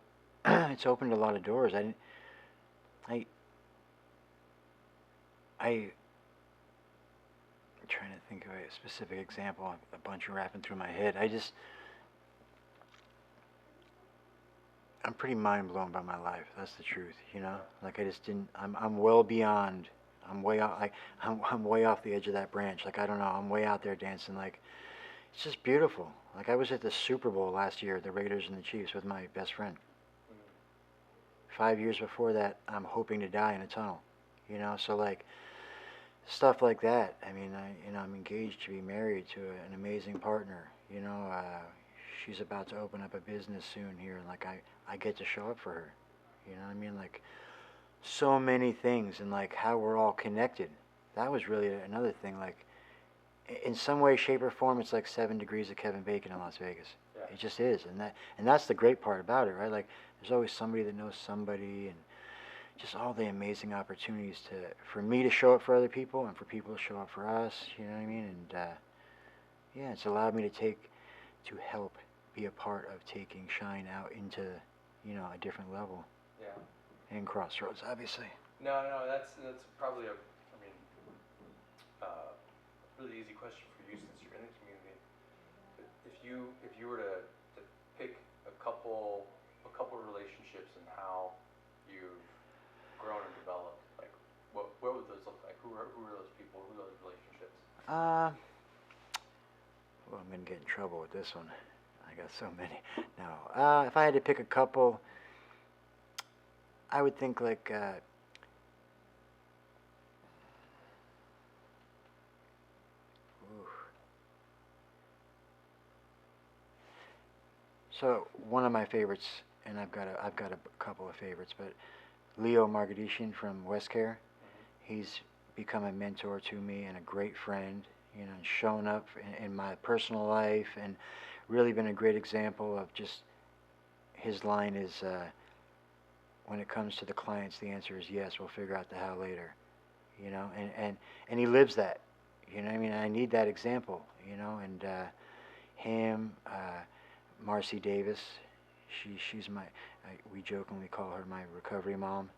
it's opened a lot of doors. I, I'm trying to think of a specific example. A bunch are wrapping through my head. I'm pretty mind blown by my life. That's the truth, Like, I just didn't. I'm well beyond. I'm way out. Like, I'm way off the edge of that branch. Like, I don't know. I'm way out there dancing. Like, it's just beautiful. Like, I was at the Super Bowl last year, the Raiders and the Chiefs, with my best friend. 5 years before that, I'm hoping to die in a tunnel. So, like, stuff like that. I mean, I'm engaged to be married to an amazing partner. She's about to open up a business soon here, and like I get to show up for her. You know what I mean? Like, so many things, and like how we're all connected. That was really another thing. Like, in some way, shape, or form, it's like 7 degrees of Kevin Bacon in Las Vegas. Yeah. It just is, and that's the great part about it, right? Like, there's always somebody that knows somebody, and just all the amazing opportunities for me to show up for other people and for people to show up for us. You know what I mean? And yeah, it's allowed me to help be a part of taking Shine out into a different level. Yeah. And Crossroads, obviously. No, that's probably I mean, really easy question for you since you're in the community. If you were to pick a couple relationships and how you've grown and developed, like what would those look like? Who are those people? Who are those relationships? Uh, well, I'm gonna get in trouble with this one. I got so many. No, if I had to pick a couple, I would think like. So one of my favorites and I've got a couple of favorites, but Leo Margadishian from Westcare, he's become a mentor to me and a great friend, you know, and shown up in my personal life and really been a great example of just his line is when it comes to the clients, the answer is yes. We'll figure out the how later, you know, and he lives that, you know. What I mean, I need that example, you know, and him, Marcy Davis, she's my, we jokingly call her my recovery mom.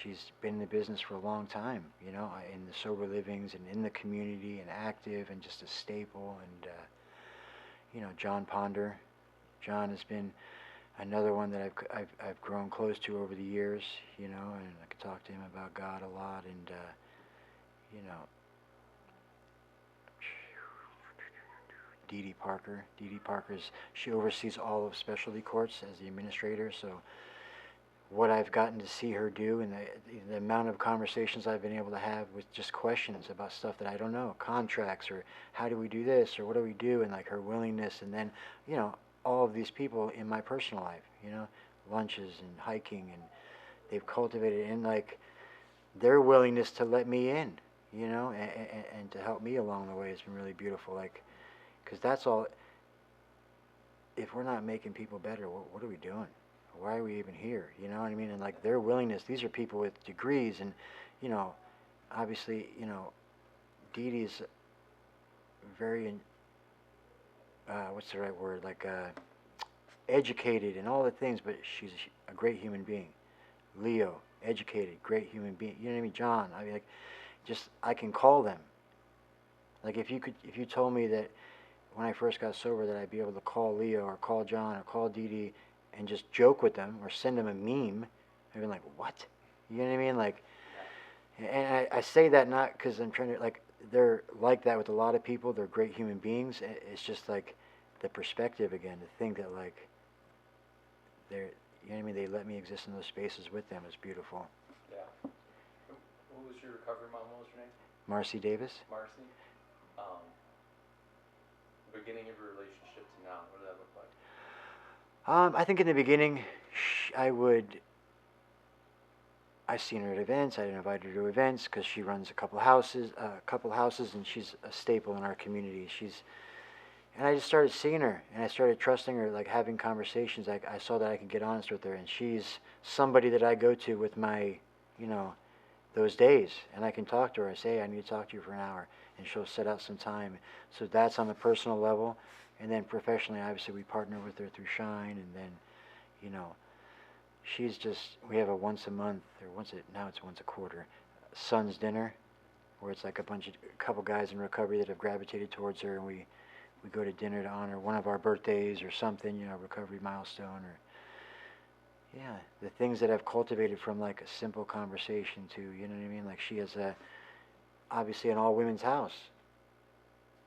She's been in the business for a long time, you know, in the sober livings and in the community and active and just a staple. And you know, John Ponder. John has been another one that I've grown close to over the years, you know, and I could talk to him about God a lot. And you know, Dee Dee Parker. Dee Dee Parker's, she oversees all of specialty courts as the administrator. So what I've gotten to see her do and the amount of conversations I've been able to have with just questions about stuff that I don't know, contracts or how do we do this or what do we do, and like her willingness, and then, you know, all of these people in my personal life, you know, lunches and hiking, and they've cultivated and like their willingness to let me in, you know, and to help me along the way has been really beautiful. Like, because that's all. If we're not making people better, what are we doing? Why are we even here? You know what I mean? And like their willingness, these are people with degrees, and you know, obviously, you know, Dee Dee's very, what's the right word? Like educated and all the things, but she's a great human being. Leo, educated, great human being. You know what I mean? John, I mean, like, just I can call them. Like if you told me that when I first got sober that I'd be able to call Leo or call John or call Dee Dee and just joke with them or send them a meme, I'd be like, what? You know what I mean? Like, and I say that not because I'm trying to, like, they're like that with a lot of people. They're great human beings. It's just like the perspective again, to think that like they're, you know what I mean? They let me exist in those spaces with them is beautiful. Yeah. Who was your recovery mom? What was her name? Marcy Davis. Marcy. Beginning of your relationship to now, what did that look like? I think in the beginning, I seen her at events. I invited her to events because she runs a couple houses, and she's a staple in our community. And I just started seeing her, and I started trusting her, like having conversations. I saw that I could get honest with her, and she's somebody that I go to with my, you know, those days, and I can talk to her. I say, hey, I need to talk to you for an hour, and she'll set out some time. So that's on the personal level, and then professionally, obviously, we partner with her through Shine, and then, you know, she's just, we have a once a month, or now it's once a quarter, son's dinner, where it's like a couple guys in recovery that have gravitated towards her, and we go to dinner to honor one of our birthdays or something, you know, recovery milestone, or yeah, the things that I've cultivated from like a simple conversation to, you know what I mean? Like she has obviously an all women's house,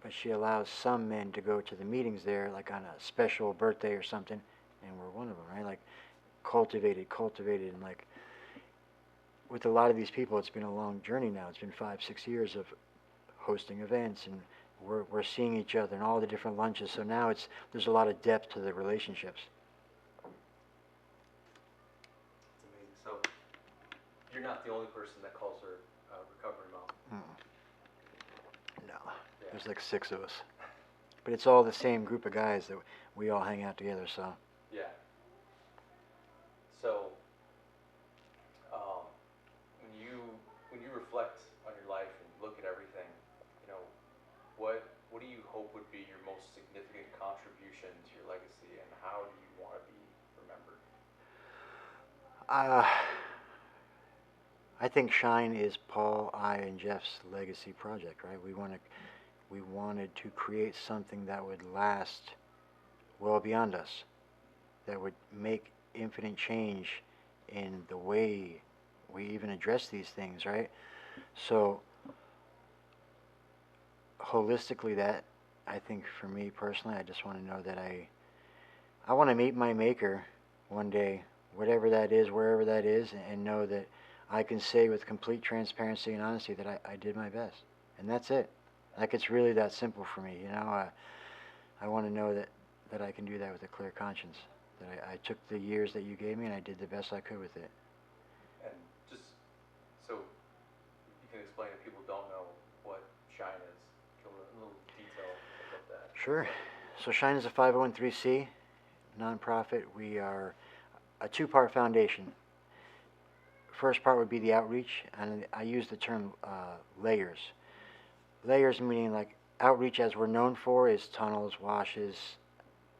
but she allows some men to go to the meetings there, like on a special birthday or something, and we're one of them, right? Like cultivated, and like with a lot of these people, it's been a long journey now. It's been 5, 6 years of hosting events, and we're seeing each other and all the different lunches. So now there's a lot of depth to the relationships. It's amazing. So you're not the only person that calls her recovery mom. No, Yeah. there's like 6 of us, but it's all the same group of guys that we all hang out together. So Yeah. So when you reflect on your life and look at everything, you know, what do you hope would be your most significant contribution to your legacy, and how do you want to be remembered? I think Shine is Paul, I, and Jeff's legacy project, right? We wanted to create something that would last well beyond us, that would make infinite change in the way we even address these things, right? So holistically, that I think for me personally, I just want to know that I want to meet my maker one day, whatever that is, wherever that is, and know that I can say with complete transparency and honesty that I did my best, and that's it. Like it's really that simple for me, you know. I want to know that I can do that with a clear conscience. That I took the years that you gave me and I did the best I could with it. And just so you can explain if people don't know what Shine is, give a little detail of what that Sure. looks like. So Shine is a 501c nonprofit. We are a two-part foundation. First part would be the outreach, and I use the term layers. Layers meaning like outreach, as we're known for, is tunnels, washes,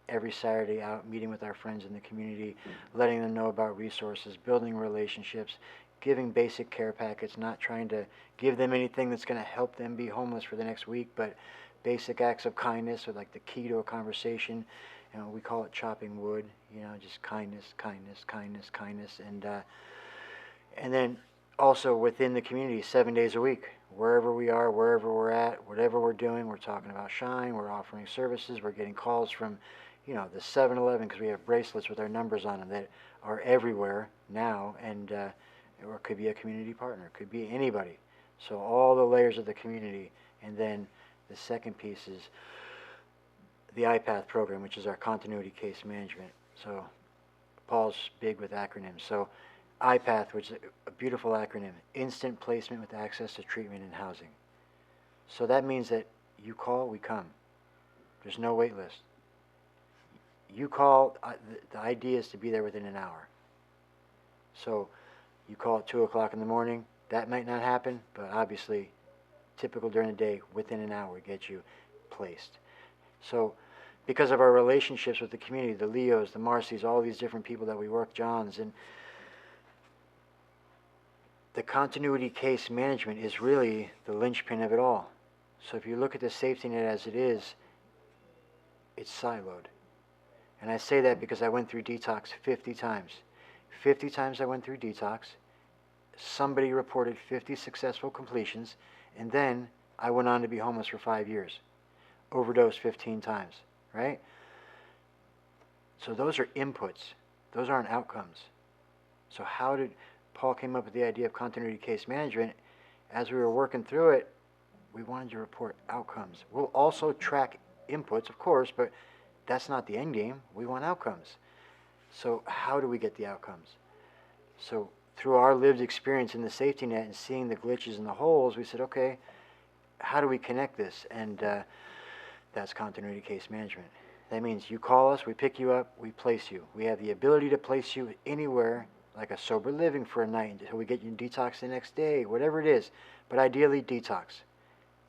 every Saturday out meeting with our friends in the community, letting them know about resources, building relationships, giving basic care packets, not trying to give them anything that's going to help them be homeless for the next week, but basic acts of kindness are like the key to a conversation. We call it chopping wood, just kindness, kindness, kindness, kindness, and then also within the community, 7 days a week, wherever we are, wherever we're at, whatever we're doing, we're talking about Shine, we're offering services, we're getting calls from, the 7-Eleven, because we have bracelets with our numbers on them that are everywhere now, and or it could be a community partner, it could be anybody. So all the layers of the community, and then the second piece is the IPATH program, which is our continuity case management. So Paul's big with acronyms. So IPATH, which is a beautiful acronym, Instant Placement with Access to Treatment and Housing. So that means that you call, we come. There's no wait list. You call, the idea is to be there within an hour. So you call at 2 o'clock in the morning, that might not happen, but obviously, typical during the day, within an hour, we get you placed. So because of our relationships with the community, the Leos, the Marcys, all these different people that we work, Johns, and the continuity case management is really the linchpin of it all. So if you look at the safety net as it is, it's siloed. And I say that because I went through detox 50 times. 50 times I went through detox. Somebody reported 50 successful completions, and then I went on to be homeless for 5 years. Overdosed 15 times, right? So those are inputs. Those aren't outcomes. So how did Paul came up with the idea of continuity case management? As we were working through it, we wanted to report outcomes. We'll also track inputs, of course, but that's not the end game. We want outcomes. So how do we get the outcomes? So through our lived experience in the safety net and seeing the glitches and the holes, we said, okay, how do we connect this? And that's continuity case management. That means you call us, we pick you up, we place you. We have the ability to place you anywhere, like a sober living for a night until we get you in detox the next day, whatever it is. But ideally, detox.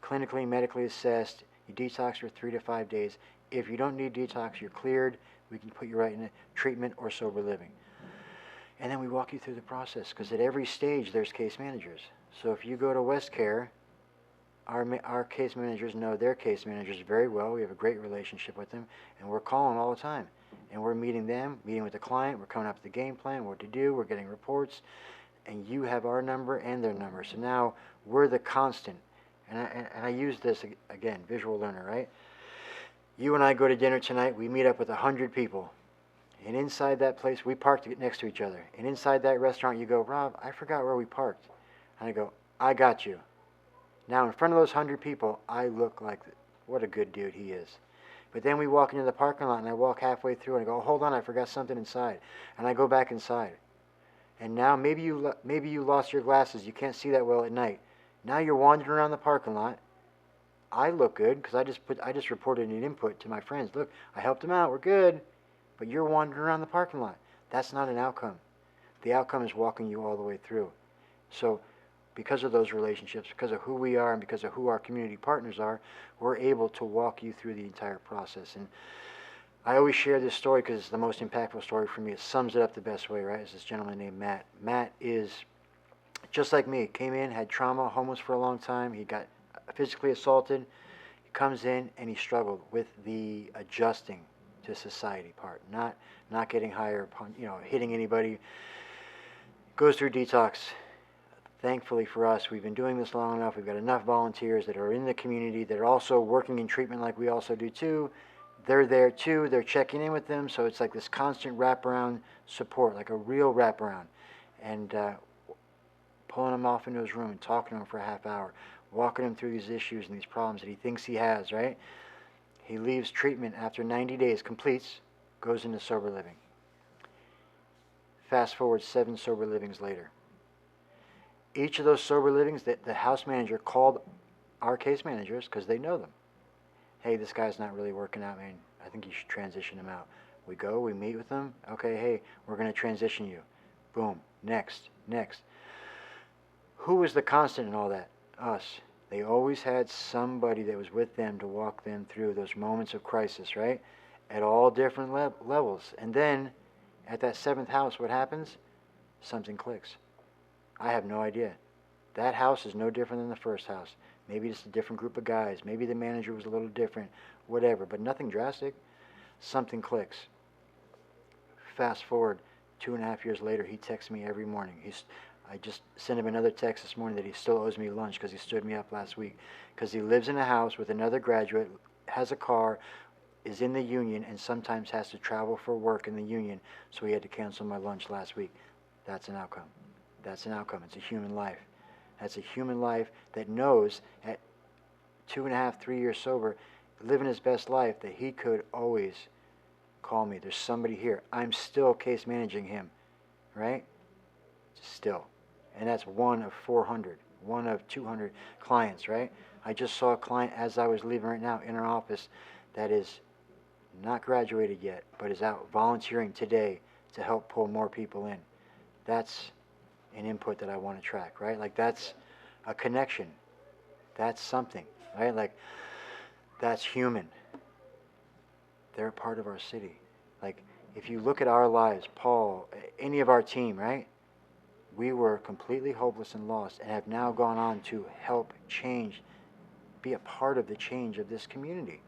Clinically, medically assessed, you detox for 3 to 5 days. If you don't need detox, you're cleared. We can put you right into treatment or sober living. And then we walk you through the process, because at every stage there's case managers. So if you go to West Care, our case managers know their case managers very well. We have a great relationship with them, and we're calling all the time. And we're meeting them, meeting with the client, we're coming up with the game plan, what to do, we're getting reports, and you have our number and their number. So now we're the constant. And I use this, again, visual learner, right? You and I go to dinner tonight, we meet up with 100 people. And inside that place, we parked next to each other. And inside that restaurant, you go, Rob, I forgot where we parked. And I go, I got you. Now, in front of those 100 people, I look like, what a good dude he is. But then we walk into the parking lot, and I walk halfway through, and I go, hold on, I forgot something inside. And I go back inside. And now maybe you lost your glasses. You can't see that well at night. Now you're wandering around the parking lot. I look good because I just reported an input to my friends. Look, I helped them out. We're good. But you're wandering around the parking lot. That's not an outcome. The outcome is walking you all the way through. So because of those relationships, because of who we are, and because of who our community partners are, we're able to walk you through the entire process. And I always share this story because it's the most impactful story for me. It sums it up the best way, right? It's this gentleman named Matt. Matt is just like me. Came in, had trauma, homeless for a long time. He got physically assaulted. He comes in and he struggled with the adjusting to society part, not getting higher, hitting anybody. Goes through detox. Thankfully for us, we've been doing this long enough. We've got enough volunteers that are in the community that are also working in treatment like we also do too. They're there too. They're checking in with them. So it's like this constant wraparound support, like a real wraparound. And pulling him off into his room and talking to him for a half hour, walking him through these issues and these problems that he thinks he has, right? He leaves treatment after 90 days, completes, goes into sober living. Fast forward 7 sober livings later. Each of those sober livings, the house manager called our case managers because they know them. Hey, this guy's not really working out, man. I think you should transition him out. We go, we meet with them. Okay, hey, we're going to transition you. Boom. Next, next. Who was the constant in all that? Us. They always had somebody that was with them to walk them through those moments of crisis, right? At all different levels. And then, at that 7th house, what happens? Something clicks. I have no idea. That house is no different than the first house. Maybe it's a different group of guys. Maybe the manager was a little different. Whatever. But nothing drastic. Something clicks. Fast forward 2.5 years later, he texts me every morning. I just sent him another text this morning that he still owes me lunch because he stood me up last week. Because he lives in a house with another graduate, has a car, is in the union, and sometimes has to travel for work in the union, so he had to cancel my lunch last week. That's an outcome. That's an outcome. It's a human life. That's a human life that knows at 2.5, 3 years sober, living his best life, that he could always call me. There's somebody here. I'm still case managing him, right? Still. And that's one of 400, one of 200 clients, right? I just saw a client as I was leaving right now in our office that is not graduated yet, but is out volunteering today to help pull more people in. That's an input that I want to track, right? Like, that's a connection. That's something, right? Like, that's human. They're a part of our city. Like, if you look at our lives, Paul, any of our team, right? We were completely hopeless and lost and have now gone on to help change, be a part of the change of this community.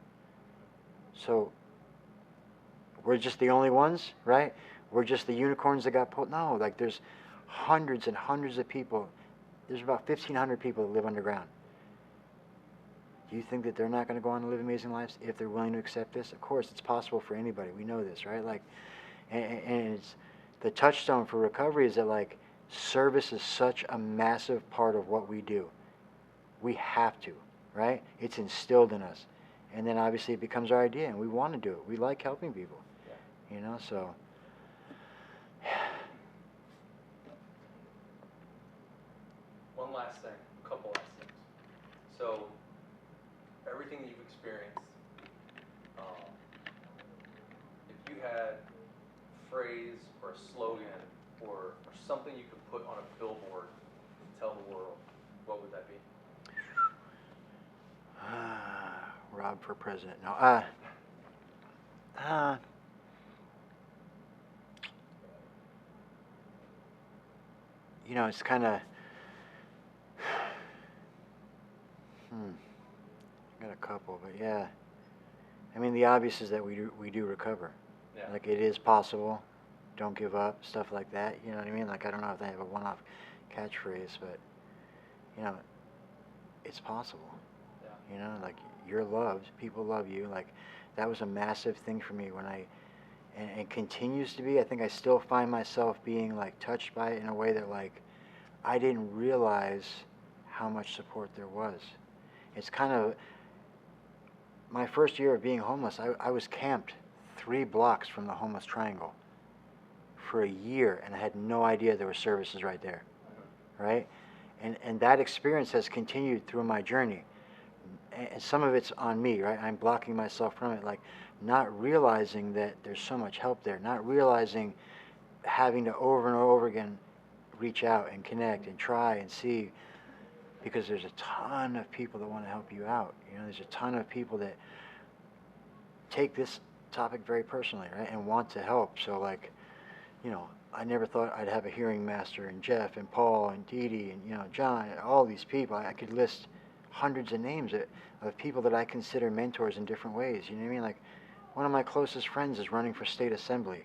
So, we're just the only ones, right? We're just the unicorns that got pulled. No, like, there's hundreds and hundreds of people. There's about 1,500 people that live underground. Do you think that they're not going to go on to live amazing lives if they're willing to accept this? Of course, it's possible for anybody. We know this, right? Like, and it's the touchstone for recovery is that, like, service is such a massive part of what we do. We have to, right? It's instilled in us. And then obviously it becomes our idea, and we want to do it. We like helping people, you know, so. One last thing, a couple last things. So, everything that you've experienced, if you had a phrase or a slogan or something you could put on a billboard to tell the world, what would that be? Rob for president. No. You know, it's kind of. I got a couple, but yeah. I mean, the obvious is that we do recover. Yeah. Like, it is possible. Don't give up. Stuff like that. You know what I mean? Like, I don't know if they have a one-off catchphrase, but you know, it's possible. Yeah. You know, like, you're loved. People love you. Like, that was a massive thing for me when and continues to be. I think I still find myself being, like, touched by it in a way that, like, I didn't realize how much support there was. It's kind of my first year of being homeless. I was camped 3 blocks from the homeless triangle for a year, and I had no idea there were services right there, right? And that experience has continued through my journey. And some of it's on me, right? I'm blocking myself from it, like, not realizing that there's so much help there, not realizing having to over and over again reach out and connect and try and see, because there's a ton of people that want to help you out. You know, there's a ton of people that take this topic very personally, right, and want to help. So, like, you know, I never thought I'd have a hearing master, and Jeff and Paul and Dee Dee and, you know, John, and all these people. I could list hundreds of names of people that I consider mentors in different ways. You know what I mean? Like, one of my closest friends is running for state assembly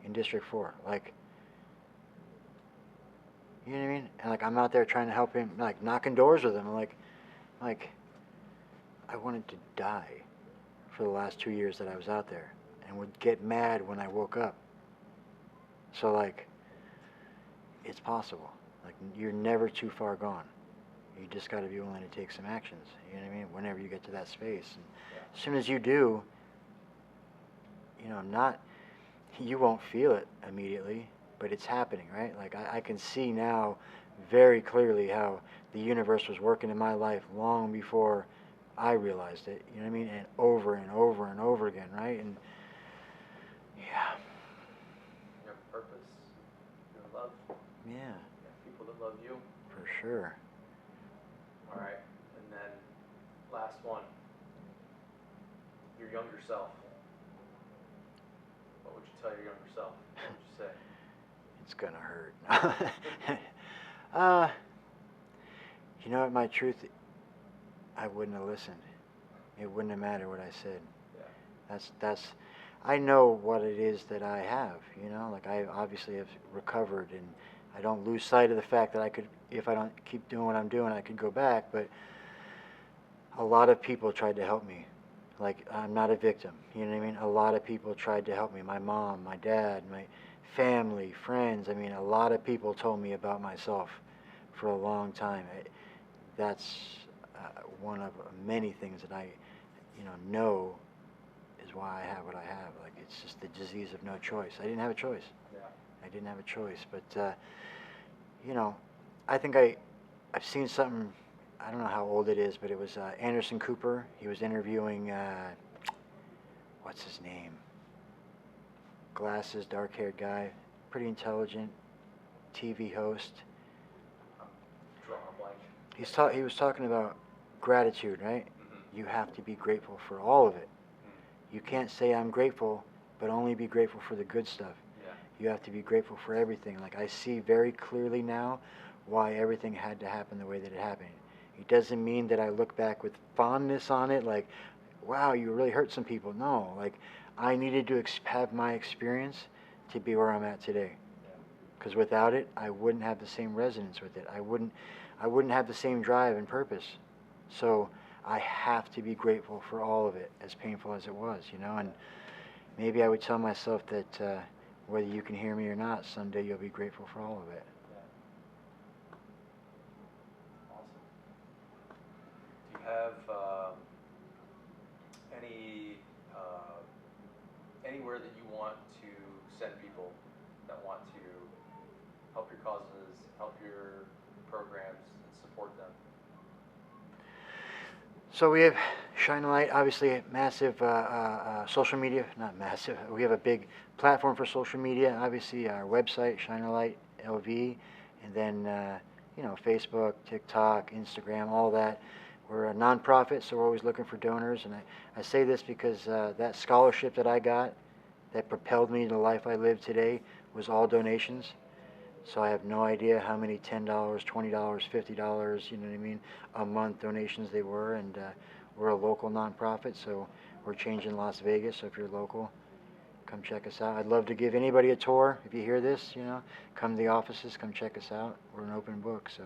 in District 4. Like, you know what I mean? And, like, I'm out there trying to help him, like, knocking doors with him. Like, I wanted to die for the last 2 years that I was out there, and would get mad when I woke up. So, like, it's possible. Like, you're never too far gone. You just got to be willing to take some actions. You know what I mean? Whenever you get to that space, and as soon as you do, you know, you won't feel it immediately. but it's happening, right? Like I can see now very clearly how the universe was working in my life long before I realized it. You know what I mean? And over and over and over again, right? And yeah, You have purpose. You're loved. yeah, You have people that love you. for sure. All right. And then last one. Your younger self. What would you tell your younger self? What would you say? It's gonna hurt. uh, you know what? My truth, I wouldn't have listened. It wouldn't have mattered what I said. Yeah. That's. I know what it is that I have. You know, like I obviously have recovered, and I don't lose sight of the fact that I could, if I don't keep doing what I'm doing, I could go back. But a lot of people tried to help me. Like I'm not a victim. You know what I mean? A lot of people tried to help me. My mom, my dad, my family, friends. I mean, a lot of people told me about myself for a long time. That's one of many things that I, know is why I have what I have. Like it's just the disease of no choice. I didn't have a choice. Yeah. I didn't have a choice. But you know, I think I've seen something. I don't know how old it is, but it was Anderson Cooper. He was interviewing what's his name? Glasses, dark-haired guy, pretty intelligent TV host. I'm drawing a blank. He was talking about gratitude, right? Mm-hmm. You have to be grateful for all of it. Mm. You can't say I'm grateful, but only be grateful for the good stuff. Yeah. You have to be grateful for everything. Like I see very clearly now why everything had to happen the way that it happened. It doesn't mean that I look back with fondness on it, like, wow, you really hurt some people. No, like I needed to have my experience to be where I'm at today. Yeah. Because without it, I wouldn't have the same resonance with it. I wouldn't have the same drive and purpose. So I have to be grateful for all of it, as painful as it was, And maybe I would tell myself that whether you can hear me or not, someday you'll be grateful for all of it. Yeah. Awesome. Do you have any anywhere that you want to send people that want to help your causes, help your programs, and support them? So we have Shine a Light, obviously a massive social media, not massive, we have a big platform for social media, obviously our website, Shine a Light LV, and then, Facebook, TikTok, Instagram, all that. We're a nonprofit, so we're always looking for donors, and I say this because that scholarship that I got that propelled me to the life I live today was all donations. So I have no idea how many $10, $20, $50, you know what I mean, a month donations they were. And we're a local nonprofit, so we're changing Las Vegas. So if you're local, come check us out. I'd love to give anybody a tour. If you hear this, come to the offices, come check us out. We're an open book, so.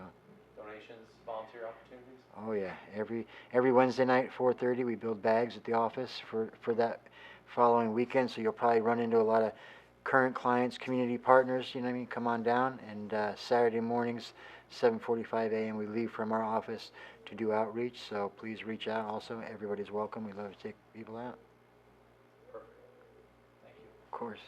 Donations, volunteer opportunities? Oh yeah, every Wednesday night, 4:30, we build bags at the office for that following weekend. So you'll probably run into a lot of current clients, community partners. You know what I mean? Come on down. And Saturday mornings, 7:45 a.m. We leave from our office to do outreach. So please reach out. Also, everybody's welcome. We love to take people out. Perfect. Thank you. Of course.